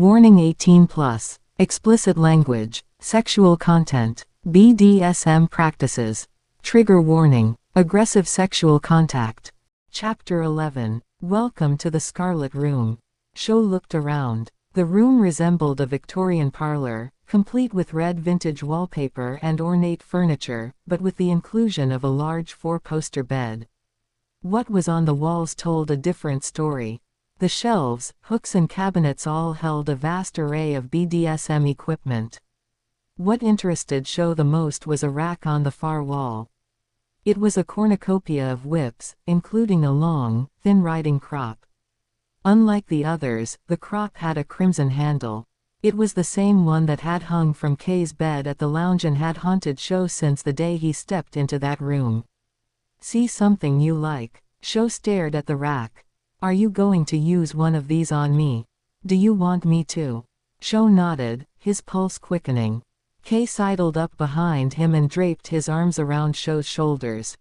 Warning 18 plus. Explicit language, sexual content, BDSM practices. Trigger warning, aggressive sexual contact. Chapter 11. Welcome to the Scarlet Room. Sho looked around. The room resembled a Victorian parlor, complete with red vintage wallpaper and ornate furniture, but with the inclusion of a large four-poster bed. What was on the walls told a different story. The shelves, hooks and cabinets all held a vast array of BDSM equipment. What interested Sho the most was a rack on the far wall. It was a cornucopia of whips, including a long, thin riding crop. Unlike the others, the crop had a crimson handle. It was the same one that had hung from Kay's bed at the lounge and had haunted Sho since the day he stepped into that room. See something you like? Sho stared at the rack. Are you going to use one of these on me? Do you want me to? Sho nodded, his pulse quickening. Kay sidled up behind him and draped his arms around Sho's shoulders.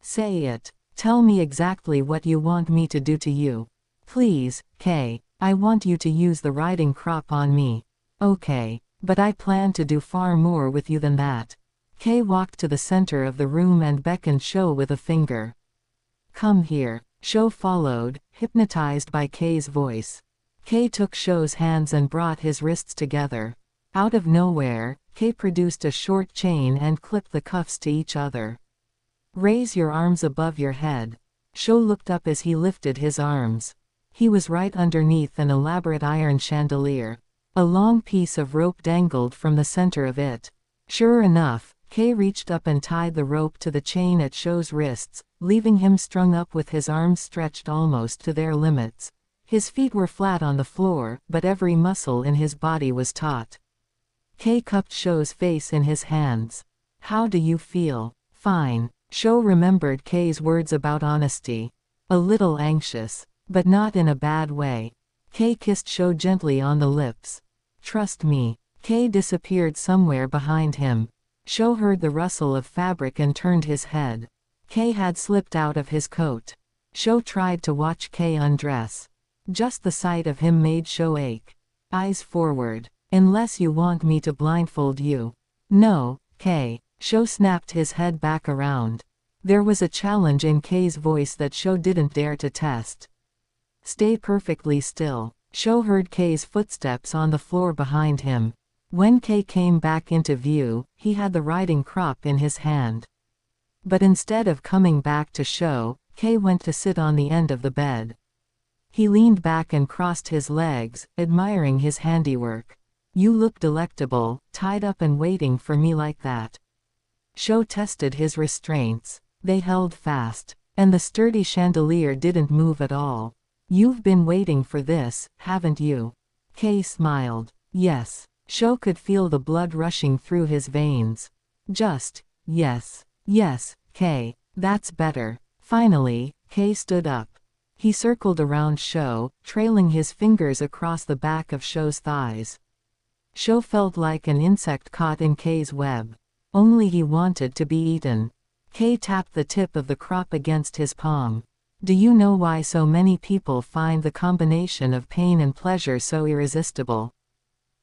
Say it. Tell me exactly what you want me to do to you. Please, Kay. I want you to use the riding crop on me. Okay, but I plan to do far more with you than that. Kay walked to the center of the room and beckoned Sho with a finger. Come here. Sho followed, hypnotized by Kay's voice. Kay took Sho's hands and brought his wrists together. Out of nowhere, Kay produced a short chain and clipped the cuffs to each other. Raise your arms above your head. Sho looked up as he lifted his arms. He was right underneath an elaborate iron chandelier. A long piece of rope dangled from the center of it. Sure enough, Kay reached up and tied the rope to the chain at Sho's wrists, leaving him strung up with his arms stretched almost to their limits. His feet were flat on the floor, but every muscle in his body was taut. Kay cupped Sho's face in his hands. How do you feel? Fine. Sho remembered Kay's words about honesty. A little anxious, but not in a bad way. Kay kissed Sho gently on the lips. Trust me. Kay disappeared somewhere behind him. Sho heard the rustle of fabric and turned his head. Kay had slipped out of his coat. Sho tried to watch Kay undress. Just the sight of him made Sho ache. Eyes forward. Unless you want me to blindfold you. No, Kay. Sho snapped his head back around. There was a challenge in Kay's voice that Sho didn't dare to test. Stay perfectly still. Sho heard Kay's footsteps on the floor behind him. When Kay came back into view, he had the riding crop in his hand. But instead of coming back to Sho, Kay went to sit on the end of the bed. He leaned back and crossed his legs, admiring his handiwork. You look delectable, tied up and waiting for me like that. Sho tested his restraints. They held fast, and the sturdy chandelier didn't move at all. You've been waiting for this, haven't you? Kay smiled. Yes. Sho could feel the blood rushing through his veins. Just, yes. Yes, Kay. That's better. Finally, Kay stood up. He circled around Sho, trailing his fingers across the back of Sho's thighs. Sho felt like an insect caught in Kay's web. Only he wanted to be eaten. Kay tapped the tip of the crop against his palm. Do you know why so many people find the combination of pain and pleasure so irresistible?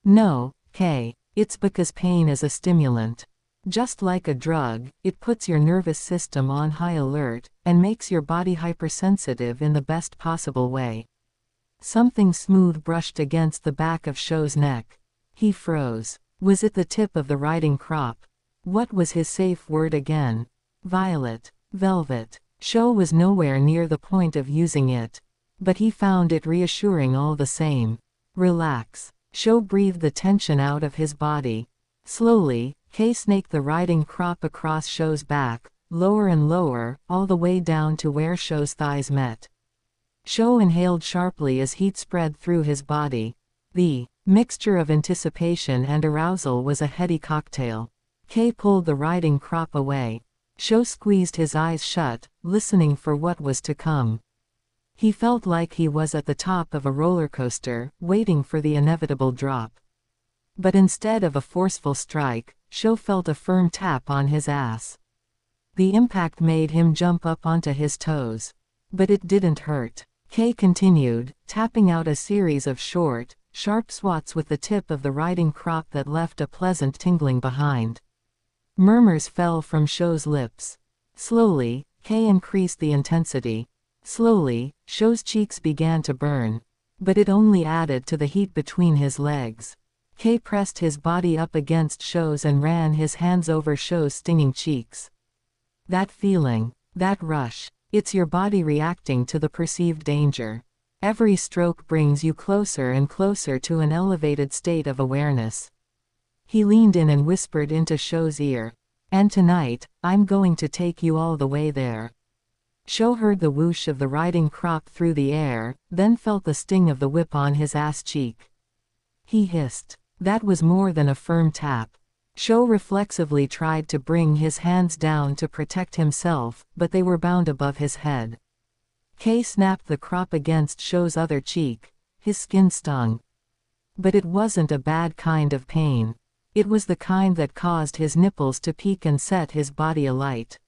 No, Kay. It's because pain is a stimulant. Just like a drug, it puts your nervous system on high alert, and makes your body hypersensitive in the best possible way. Something smooth brushed against the back of Sho's neck. He froze. Was it the tip of the riding crop? What was his safe word again? Violet. Velvet. Sho was nowhere near the point of using it. But he found it reassuring all the same. Relax. Sho breathed the tension out of his body. Slowly, Kay snaked the riding crop across Sho's back, lower and lower, all the way down to where Sho's thighs met. Sho inhaled sharply as heat spread through his body. The mixture of anticipation and arousal was a heady cocktail. Kay pulled the riding crop away. Sho squeezed his eyes shut, listening for what was to come. He felt like he was at the top of a roller coaster, waiting for the inevitable drop. But instead of a forceful strike, Sho felt a firm tap on his ass. The impact made him jump up onto his toes. But it didn't hurt. Kay continued, tapping out a series of short, sharp swats with the tip of the riding crop that left a pleasant tingling behind. Murmurs fell from Sho's lips. Slowly, Kei increased the intensity. Slowly, Sho's cheeks began to burn. But it only added to the heat between his legs. Kei pressed his body up against Sho's and ran his hands over Sho's stinging cheeks. That feeling, that rush, it's your body reacting to the perceived danger. Every stroke brings you closer and closer to an elevated state of awareness. He leaned in and whispered into Sho's ear. And tonight, I'm going to take you all the way there. Sho heard the whoosh of the riding crop through the air, then felt the sting of the whip on his ass cheek. He hissed. That was more than a firm tap. Sho reflexively tried to bring his hands down to protect himself, but they were bound above his head. Kei snapped the crop against Sho's other cheek. His skin stung. But it wasn't a bad kind of pain. It was the kind that caused his nipples to peak and set his body alight.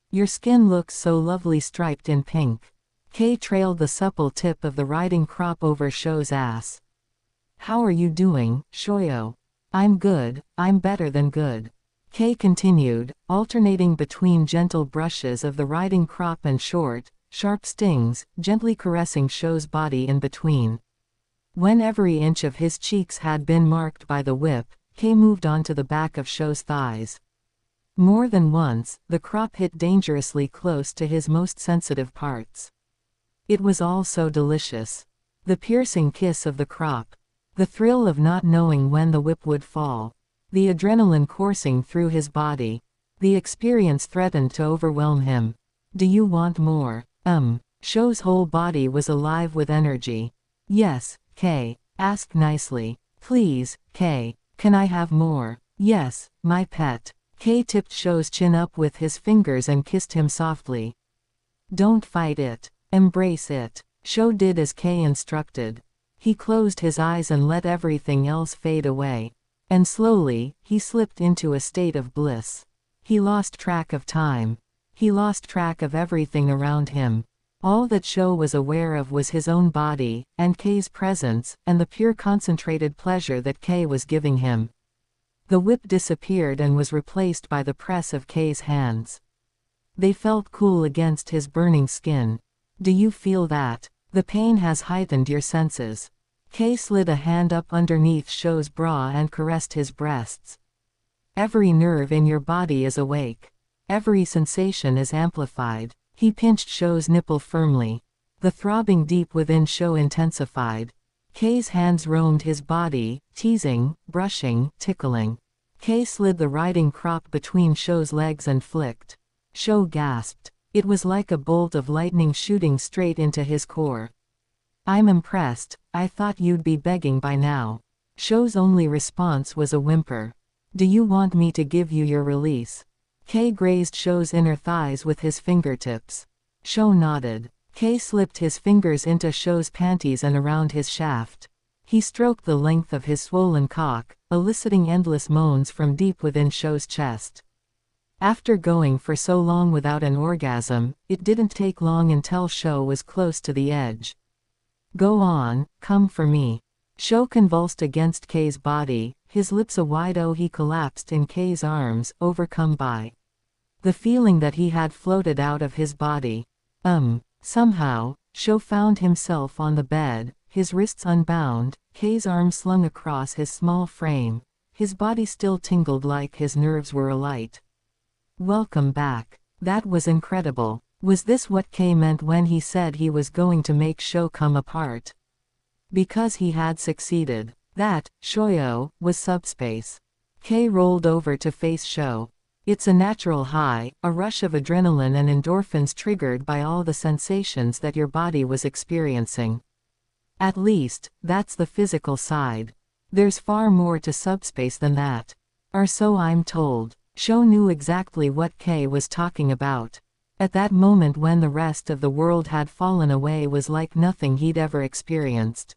Your skin looks so lovely striped in pink. Kei trailed the supple tip of the riding crop over Sho's ass. How are you doing, Shoyo? I'm good, I'm better than good. Kei continued, alternating between gentle brushes of the riding crop and short, sharp stings, gently caressing Sho's body in between. When every inch of his cheeks had been marked by the whip, Kei moved on to the back of Sho's thighs. More than once, the crop hit dangerously close to his most sensitive parts. It was all so delicious. The piercing kiss of the crop. The thrill of not knowing when the whip would fall. The adrenaline coursing through his body. The experience threatened to overwhelm him. Do you want more? Sho's whole body was alive with energy. Yes, Kei. Ask nicely. Please, Kei. Can I have more? Yes, my pet. Kei tipped Sho's chin up with his fingers and kissed him softly. Don't fight it. Embrace it. Sho did as Kei instructed. He closed his eyes and let everything else fade away. And slowly, he slipped into a state of bliss. He lost track of time. He lost track of everything around him. All that Sho was aware of was his own body, and Kei's presence, and the pure concentrated pleasure that Kei was giving him. The whip disappeared and was replaced by the press of Kei's hands. They felt cool against his burning skin. Do you feel that? The pain has heightened your senses. Kei slid a hand up underneath Sho's bra and caressed his breasts. Every nerve in your body is awake. Every sensation is amplified. He pinched Sho's nipple firmly. The throbbing deep within Sho intensified. Kei's hands roamed his body, teasing, brushing, tickling. Kei slid the riding crop between Sho's legs and flicked. Sho gasped. It was like a bolt of lightning shooting straight into his core. I'm impressed, I thought you'd be begging by now. Sho's only response was a whimper. Do you want me to give you your release? Kei grazed Sho's inner thighs with his fingertips. Sho nodded. Kei slipped his fingers into Sho's panties and around his shaft. He stroked the length of his swollen cock, eliciting endless moans from deep within Sho's chest. After going for so long without an orgasm, it didn't take long until Sho was close to the edge. Go on, come for me. Sho convulsed against Kei's body, his lips a wide O. He collapsed in Kei's arms, overcome by the feeling that he had floated out of his body. Somehow, Sho found himself on the bed, his wrists unbound, Kei's arms slung across his small frame. His body still tingled like his nerves were alight. Welcome back. That was incredible. Was this what Kei meant when he said he was going to make Sho come apart? Because he had succeeded. That, Shoyo, was subspace. Kei rolled over to face Sho. It's a natural high, a rush of adrenaline and endorphins triggered by all the sensations that your body was experiencing. At least, that's the physical side. There's far more to subspace than that. Or so I'm told. Sho knew exactly what Kei was talking about. At that moment when the rest of the world had fallen away was like nothing he'd ever experienced.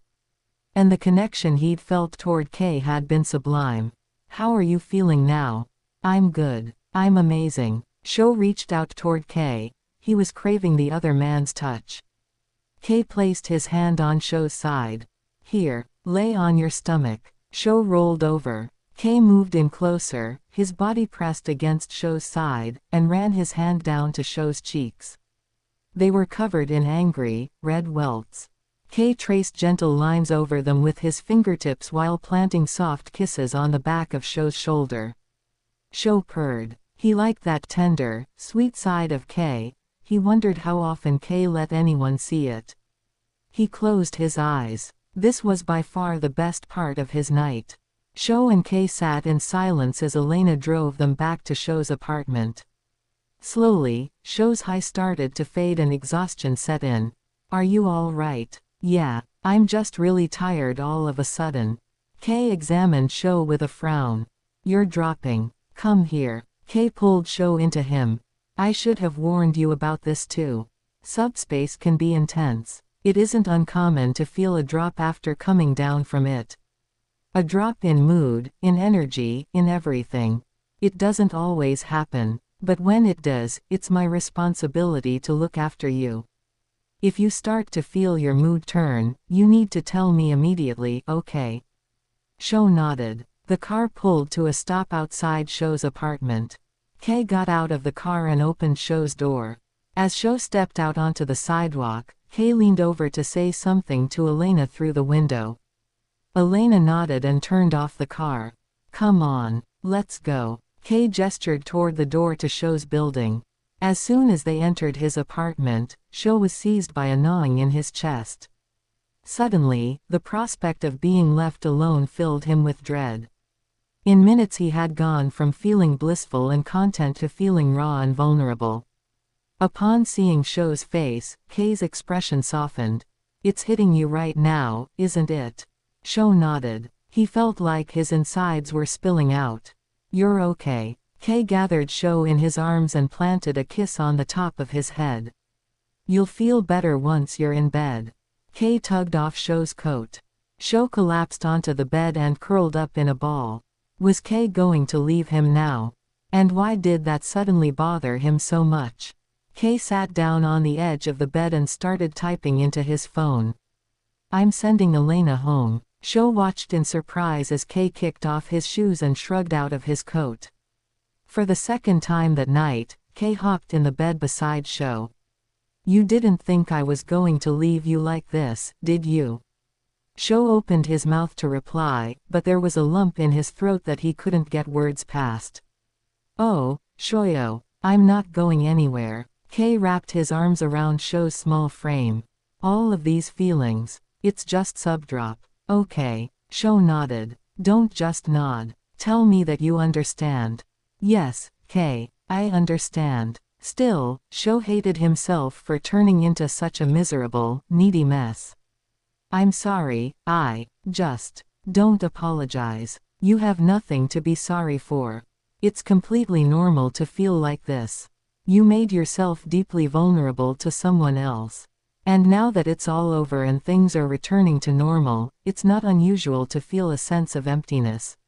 And the connection he'd felt toward Kei had been sublime. How are you feeling now? I'm good. I'm amazing. Sho reached out toward Kei. He was craving the other man's touch. Kei placed his hand on Sho's side. Here. Lay on your stomach. Sho rolled over. Kei moved in closer, his body pressed against Sho's side, and ran his hand down to Sho's cheeks. They were covered in angry, red welts. Kei traced gentle lines over them with his fingertips while planting soft kisses on the back of Sho's shoulder. Sho purred. He liked that tender, sweet side of Kei. He wondered how often Kei let anyone see it. He closed his eyes. This was by far the best part of his night. Sho and Kei sat in silence as Elena drove them back to Sho's apartment. Slowly, Sho's high started to fade and exhaustion set in. Are you all right? Yeah, I'm just really tired all of a sudden. Kei examined Sho with a frown. You're dropping. Come here. Kei pulled Sho into him. I should have warned you about this too. Subspace can be intense. It isn't uncommon to feel a drop after coming down from it. A drop in mood, in energy, in everything. It doesn't always happen, but when it does, it's my responsibility to look after you. If you start to feel your mood turn, you need to tell me immediately, okay? Sho nodded. The car pulled to a stop outside Sho's apartment. Kei got out of the car and opened Sho's door. As Sho stepped out onto the sidewalk, Kei leaned over to say something to Elena through the window. Elena nodded and turned off the car. Come on, let's go. Kei gestured toward the door to Sho's building. As soon as they entered his apartment, Sho was seized by a gnawing in his chest. Suddenly, the prospect of being left alone filled him with dread. In minutes he had gone from feeling blissful and content to feeling raw and vulnerable. Upon seeing Sho's face, Kei's expression softened. It's hitting you right now, isn't it? Sho nodded. He felt like his insides were spilling out. You're okay. Kei gathered Sho in his arms and planted a kiss on the top of his head. You'll feel better once you're in bed. Kei tugged off Sho's coat. Sho collapsed onto the bed and curled up in a ball. Was Kei going to leave him now? And why did that suddenly bother him so much? Kei sat down on the edge of the bed and started typing into his phone. I'm sending Elena home. Sho watched in surprise as Kei kicked off his shoes and shrugged out of his coat. For the second time that night, Kei hopped in the bed beside Sho. You didn't think I was going to leave you like this, did you? Sho opened his mouth to reply, but there was a lump in his throat that he couldn't get words past. Oh, Shoyo, I'm not going anywhere. Kei wrapped his arms around Sho's small frame. All of these feelings. It's just subdrop. Okay. Sho nodded. Don't just nod. Tell me that you understand. Yes, Kei, I understand. Still, Sho hated himself for turning into such a miserable, needy mess. I'm sorry, don't apologize. You have nothing to be sorry for. It's completely normal to feel like this. You made yourself deeply vulnerable to someone else. And now that it's all over and things are returning to normal, it's not unusual to feel a sense of emptiness.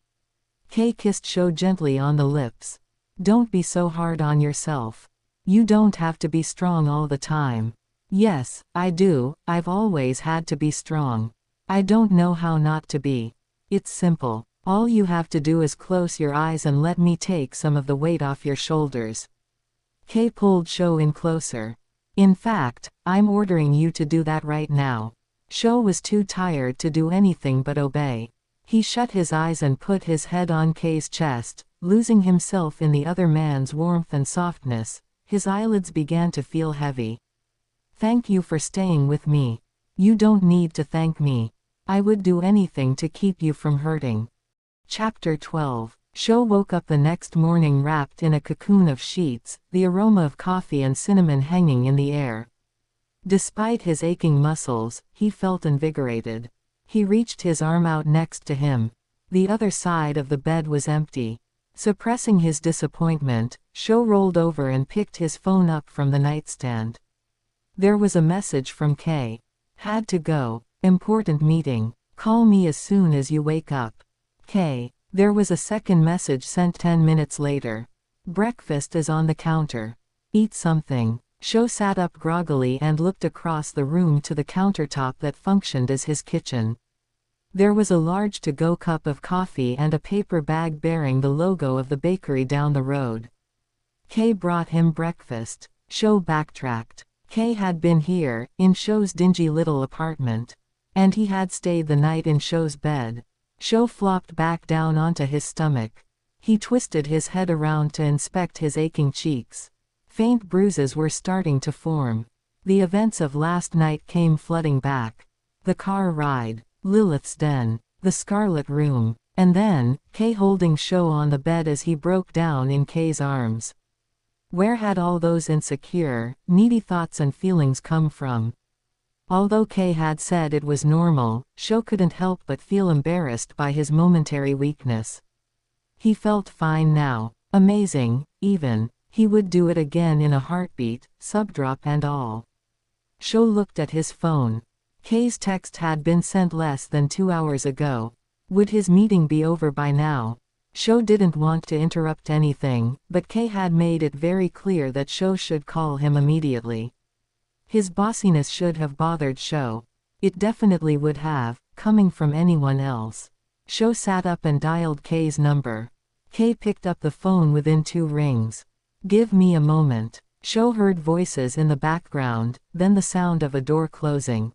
Kei kissed Sho gently on the lips. Don't be so hard on yourself. You don't have to be strong all the time. Yes, I do, I've always had to be strong. I don't know how not to be. It's simple. All you have to do is close your eyes and let me take some of the weight off your shoulders. Kei pulled Sho in closer. In fact, I'm ordering you to do that right now. Sho was too tired to do anything but obey. He shut his eyes and put his head on Kei's chest, losing himself in the other man's warmth and softness. His eyelids began to feel heavy. Thank you for staying with me. You don't need to thank me. I would do anything to keep you from hurting. Chapter 12. Sho woke up the next morning wrapped in a cocoon of sheets, the aroma of coffee and cinnamon hanging in the air. Despite his aching muscles, he felt invigorated. He reached his arm out next to him. The other side of the bed was empty. Suppressing his disappointment, Sho rolled over and picked his phone up from the nightstand. There was a message from Kei. Had to go. Important meeting. Call me as soon as you wake up. Kei. There was a second message sent 10 minutes later. Breakfast is on the counter. Eat something. Sho sat up groggily and looked across the room to the countertop that functioned as his kitchen. There was a large to-go cup of coffee and a paper bag bearing the logo of the bakery down the road. Kay brought him breakfast. Sho backtracked. Kay had been here, in Sho's dingy little apartment. And he had stayed the night in Sho's bed. Sho flopped back down onto his stomach. He twisted his head around to inspect his aching cheeks. Faint bruises were starting to form. The events of last night came flooding back. The car ride, Lilith's den, the Scarlet Room, and then, Kay holding Sho on the bed as he broke down in Kay's arms. Where had all those insecure, needy thoughts and feelings come from? Although Kay had said it was normal, Sho couldn't help but feel embarrassed by his momentary weakness. He felt fine now. Amazing, even. He would do it again in a heartbeat, subdrop and all. Sho looked at his phone. Kay's text had been sent less than 2 hours ago. Would his meeting be over by now? Sho didn't want to interrupt anything, but Kay had made it very clear that Sho should call him immediately. His bossiness should have bothered Sho. It definitely would have, coming from anyone else. Sho sat up and dialed Kay's number. Kay picked up the phone within 2 rings. Give me a moment. Sho heard voices in the background, then the sound of a door closing.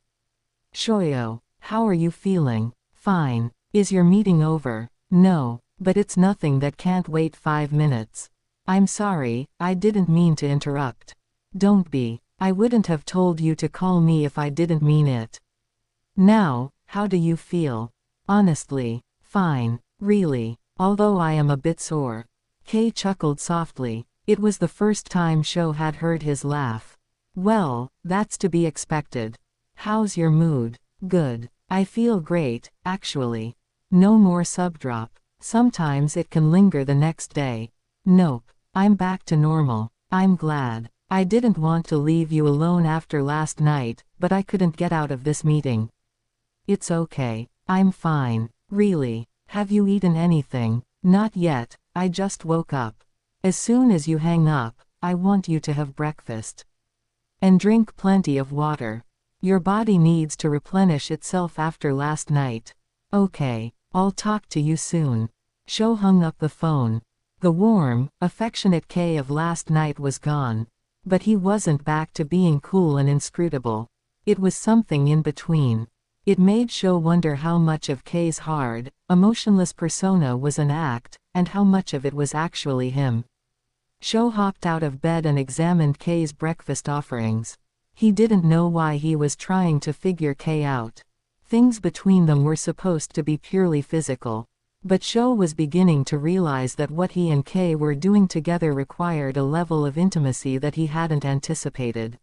Shoyo, how are you feeling? Fine. Is your meeting over? No, but it's nothing that can't wait 5 minutes. I'm sorry, I didn't mean to interrupt. Don't be. I wouldn't have told you to call me if I didn't mean it. Now, how do you feel? Honestly, fine, really, although I am a bit sore. Kay chuckled softly. It was the first time Sho had heard his laugh. Well, that's to be expected. How's your mood? Good. I feel great, actually. No more subdrop. Sometimes it can linger the next day. Nope. I'm back to normal. I'm glad. I didn't want to leave you alone after last night, but I couldn't get out of this meeting. It's okay. I'm fine. Really. Have you eaten anything? Not yet. I just woke up. As soon as you hang up, I want you to have breakfast. And drink plenty of water. Your body needs to replenish itself after last night. Okay, I'll talk to you soon. Sho hung up the phone. The warm, affectionate Kay of last night was gone. But he wasn't back to being cool and inscrutable. It was something in between. It made Sho wonder how much of Kay's hard, emotionless persona was an act, and how much of it was actually him. Sho hopped out of bed and examined Kay's breakfast offerings. He didn't know why he was trying to figure Kay out. Things between them were supposed to be purely physical. But Sho was beginning to realize that what he and Kay were doing together required a level of intimacy that he hadn't anticipated.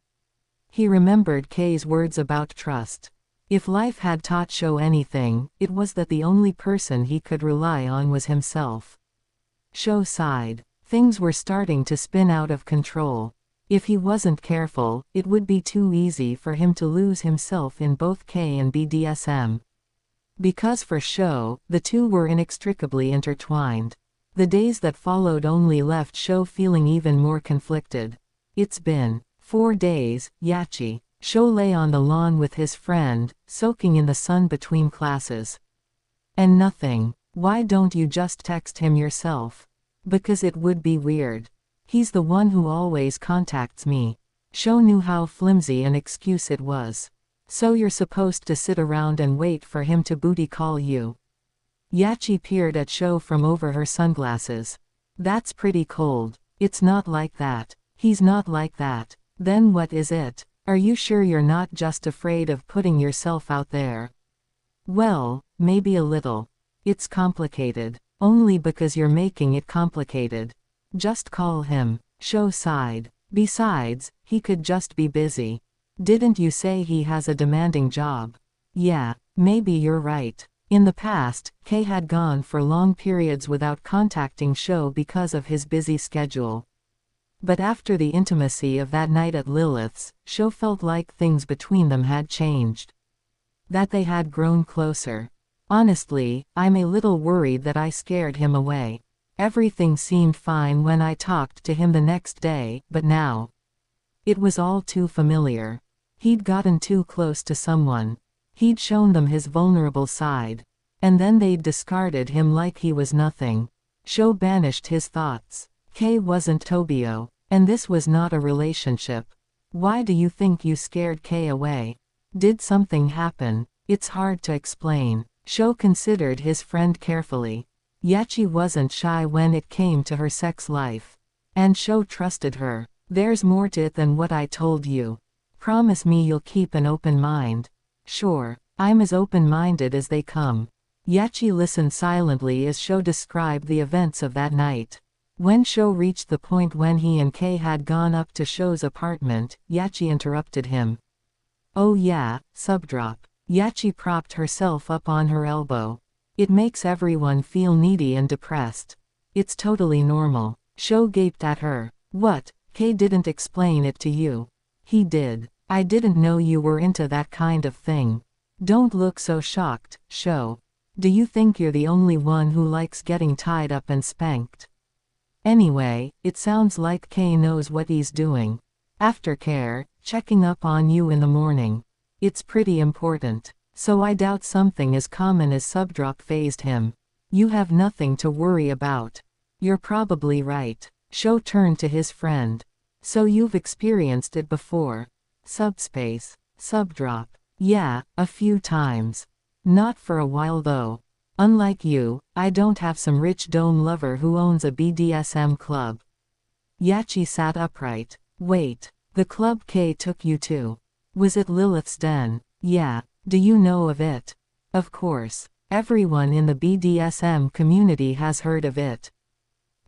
He remembered Kay's words about trust. If life had taught Sho anything, it was that the only person he could rely on was himself. Sho sighed. Things were starting to spin out of control. If he wasn't careful, it would be too easy for him to lose himself in both Kay and BDSM. Because for Sho, the two were inextricably intertwined. The days that followed only left Sho feeling even more conflicted. It's been 4 days, Yachi. Sho lay on the lawn with his friend, soaking in the sun between classes. And nothing. Why don't you just text him yourself? Because it would be weird. He's the one who always contacts me. Sho knew how flimsy an excuse it was. So you're supposed to sit around and wait for him to booty call you? Yachi peered at Sho from over her sunglasses. That's pretty cold. It's not like that. He's not like that. Then what is it? Are you sure you're not just afraid of putting yourself out there? Well, maybe a little. It's complicated. Only because you're making it complicated. Just call him. Sho sighed. Besides, he could just be busy. Didn't you say he has a demanding job? Yeah, maybe you're right. In the past, Kay had gone for long periods without contacting Sho because of his busy schedule. But after the intimacy of that night at Lilith's, Sho felt like things between them had changed. That they had grown closer. Honestly, I'm a little worried that I scared him away. Everything seemed fine when I talked to him the next day, but now. It was all too familiar. He'd gotten too close to someone. He'd shown them his vulnerable side. And then they'd discarded him like he was nothing. Sho banished his thoughts. Kei wasn't Tobio. And this was not a relationship. Why do you think you scared Kei away? Did something happen? It's hard to explain. Sho considered his friend carefully. Yachi wasn't shy when it came to her sex life. And Sho trusted her. There's more to it than what I told you. Promise me you'll keep an open mind. Sure, I'm as open-minded as they come. Yachi listened silently as Sho described the events of that night. When Sho reached the point when he and Kei had gone up to Sho's apartment, Yachi interrupted him. Oh yeah, subdrop. Yachi propped herself up on her elbow. It makes everyone feel needy and depressed. It's totally normal. Sho gaped at her. What? Kei didn't explain it to you. He did. I didn't know you were into that kind of thing. Don't look so shocked, Sho. Do you think you're the only one who likes getting tied up and spanked? Anyway, it sounds like Kei knows what he's doing. Aftercare, checking up on you in the morning. It's pretty important. So I doubt something as common as subdrop phased him. You have nothing to worry about. You're probably right. Sho turned to his friend. So you've experienced it before. Subspace. Subdrop. Yeah, a few times. Not for a while though. Unlike you, I don't have some rich dome lover who owns a BDSM club. Yachi sat upright. Wait, the club Kei took you to. Was it Lilith's Den? Yeah, do you know of it? Of course. Everyone in the BDSM community has heard of it.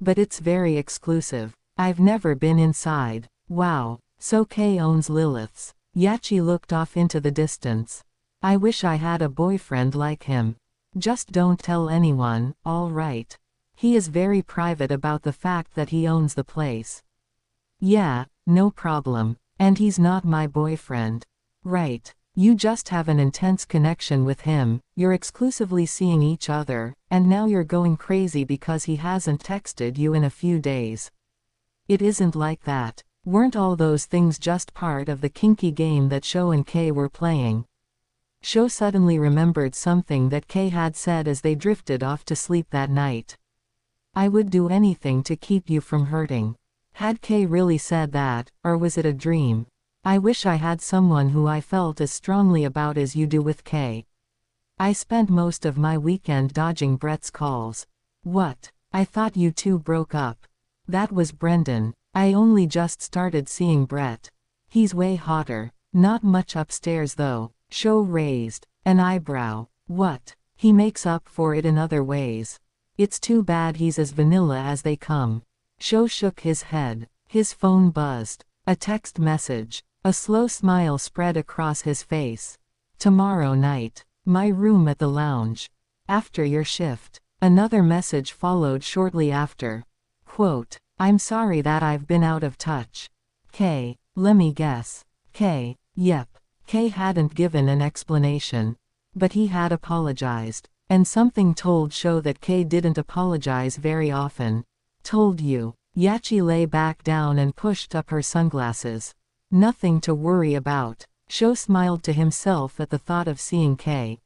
But it's very exclusive. I've never been inside. Wow, so Kei owns Lilith's. Yachi looked off into the distance. I wish I had a boyfriend like him. Just don't tell anyone, all right? He is very private about the fact that he owns the place. Yeah, no problem. And he's not my boyfriend. Right. You just have an intense connection with him, you're exclusively seeing each other, and now you're going crazy because he hasn't texted you in a few days. It isn't like that. Weren't all those things just part of the kinky game that Sho and Kei were playing? Sho suddenly remembered something that Kei had said as they drifted off to sleep that night. I would do anything to keep you from hurting. Had Kei really said that, or was it a dream? I wish I had someone who I felt as strongly about as you do with Kei. I spent most of my weekend dodging Brett's calls. What? I thought you two broke up. That was Brendan. I only just started seeing Brett. He's way hotter. Not much upstairs though. Sho raised an eyebrow. What? He makes up for it in other ways. It's too bad he's as vanilla as they come. Sho shook his head. His phone buzzed. A text message. A slow smile spread across his face. Tomorrow night. My room at the lounge. After your shift. Another message followed shortly after. Quote, I'm sorry that I've been out of touch. Kei, lemme guess. Kei, yep. Kei hadn't given an explanation. But he had apologized. And something told Sho that Kei didn't apologize very often. Told you. Yachi lay back down and pushed up her sunglasses. Nothing to worry about. Sho smiled to himself at the thought of seeing Kei.